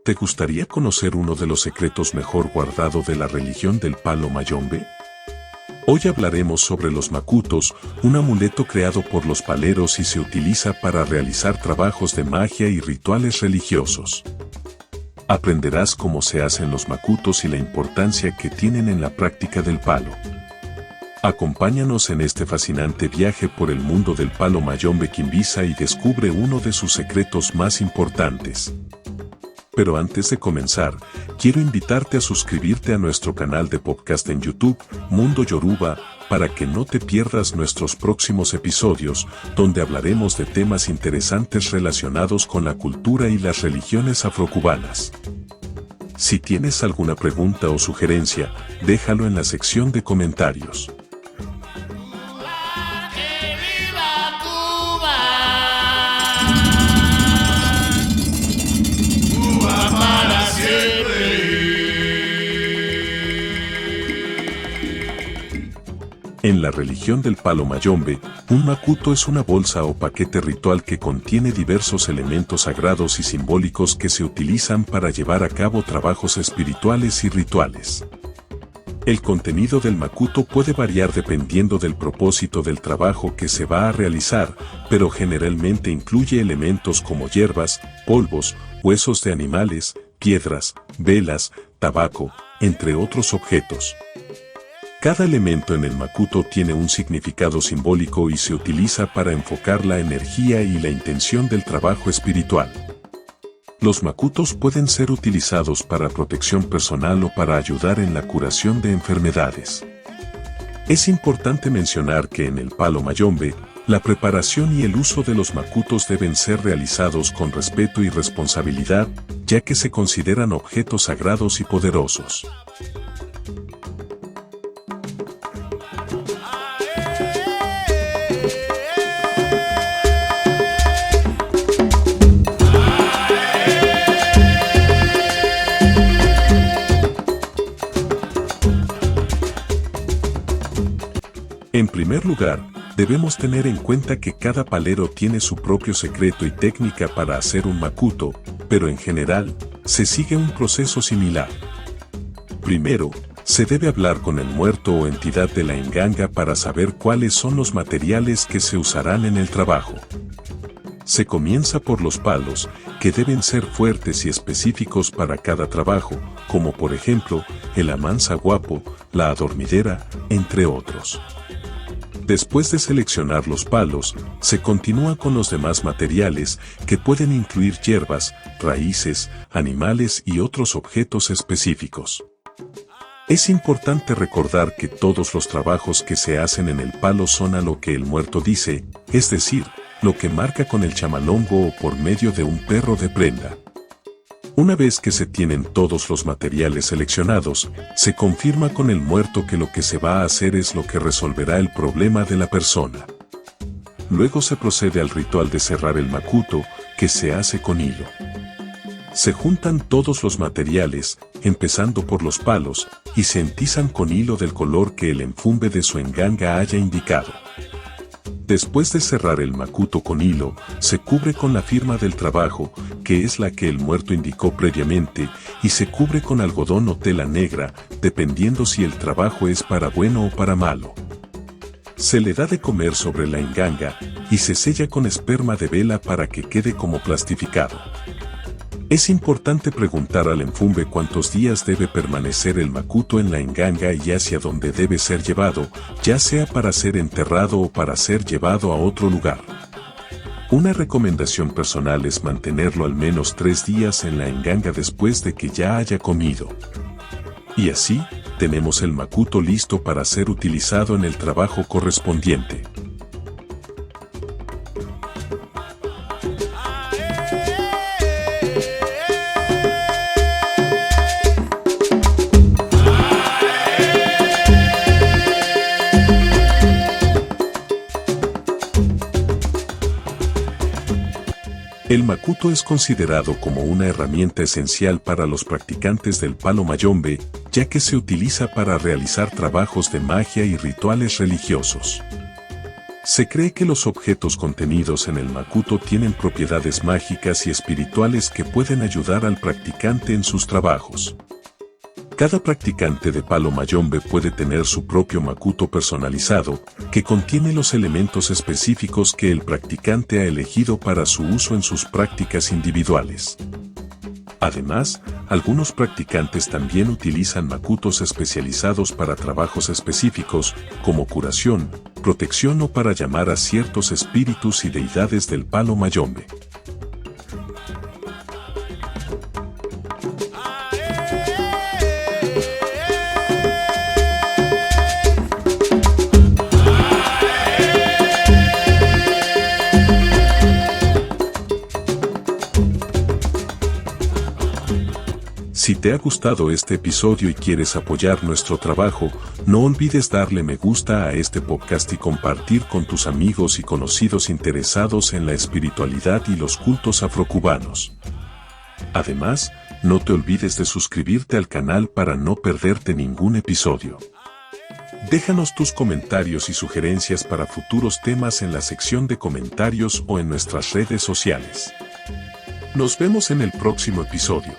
¿Te gustaría conocer uno de los secretos mejor guardados de la religión del palo mayombe? Hoy hablaremos sobre los macutos, un amuleto creado por los paleros y se utiliza para realizar trabajos de magia y rituales religiosos. Aprenderás cómo se hacen los macutos y la importancia que tienen en la práctica del palo. Acompáñanos en este fascinante viaje por el mundo del palo mayombe Quimbisa y descubre uno de sus secretos más importantes. Pero antes de comenzar, quiero invitarte a suscribirte a nuestro canal de podcast en YouTube, Mundo Yoruba, para que no te pierdas nuestros próximos episodios, donde hablaremos de temas interesantes relacionados con la cultura y las religiones afrocubanas. Si tienes alguna pregunta o sugerencia, déjalo en la sección de comentarios. En la religión del palo mayombe, un macuto es una bolsa o paquete ritual que contiene diversos elementos sagrados y simbólicos que se utilizan para llevar a cabo trabajos espirituales y rituales. El contenido del macuto puede variar dependiendo del propósito del trabajo que se va a realizar, pero generalmente incluye elementos como hierbas, polvos, huesos de animales, piedras, velas, tabaco, entre otros objetos. Cada elemento en el macuto tiene un significado simbólico y se utiliza para enfocar la energía y la intención del trabajo espiritual. Los macutos pueden ser utilizados para protección personal o para ayudar en la curación de enfermedades. Es importante mencionar que en el palo mayombe, la preparación y el uso de los macutos deben ser realizados con respeto y responsabilidad, ya que se consideran objetos sagrados y poderosos. En primer lugar, debemos tener en cuenta que cada palero tiene su propio secreto y técnica para hacer un macuto, pero en general, se sigue un proceso similar. Primero, se debe hablar con el muerto o entidad de la enganga para saber cuáles son los materiales que se usarán en el trabajo. Se comienza por los palos, que deben ser fuertes y específicos para cada trabajo, como por ejemplo, el amansa guapo, la adormidera, entre otros. Después de seleccionar los palos, se continúa con los demás materiales, que pueden incluir hierbas, raíces, animales y otros objetos específicos. Es importante recordar que todos los trabajos que se hacen en el palo son a lo que el muerto dice, es decir, lo que marca con el chamalongo o por medio de un perro de prenda. Una vez que se tienen todos los materiales seleccionados, se confirma con el muerto que lo que se va a hacer es lo que resolverá el problema de la persona. Luego se procede al ritual de cerrar el macuto, que se hace con hilo. Se juntan todos los materiales, empezando por los palos, y se entizan con hilo del color que el enfumbe de su enganga haya indicado. Después de cerrar el macuto con hilo, se cubre con la firma del trabajo, que es la que el muerto indicó previamente, y se cubre con algodón o tela negra, dependiendo si el trabajo es para bueno o para malo. Se le da de comer sobre la enganga, y se sella con esperma de vela para que quede como plastificado. Es importante preguntar al enfumbe cuántos días debe permanecer el macuto en la enganga y hacia dónde debe ser llevado, ya sea para ser enterrado o para ser llevado a otro lugar. Una recomendación personal es mantenerlo al menos 3 días en la enganga después de que ya haya comido. Y así, tenemos el macuto listo para ser utilizado en el trabajo correspondiente. El macuto es considerado como una herramienta esencial para los practicantes del palo mayombe, ya que se utiliza para realizar trabajos de magia y rituales religiosos. Se cree que los objetos contenidos en el macuto tienen propiedades mágicas y espirituales que pueden ayudar al practicante en sus trabajos. Cada practicante de palo mayombe puede tener su propio macuto personalizado, que contiene los elementos específicos que el practicante ha elegido para su uso en sus prácticas individuales. Además, algunos practicantes también utilizan macutos especializados para trabajos específicos, como curación, protección o para llamar a ciertos espíritus y deidades del palo mayombe. Si te ha gustado este episodio y quieres apoyar nuestro trabajo, no olvides darle me gusta a este podcast y compartir con tus amigos y conocidos interesados en la espiritualidad y los cultos afrocubanos. Además, no te olvides de suscribirte al canal para no perderte ningún episodio. Déjanos tus comentarios y sugerencias para futuros temas en la sección de comentarios o en nuestras redes sociales. Nos vemos en el próximo episodio.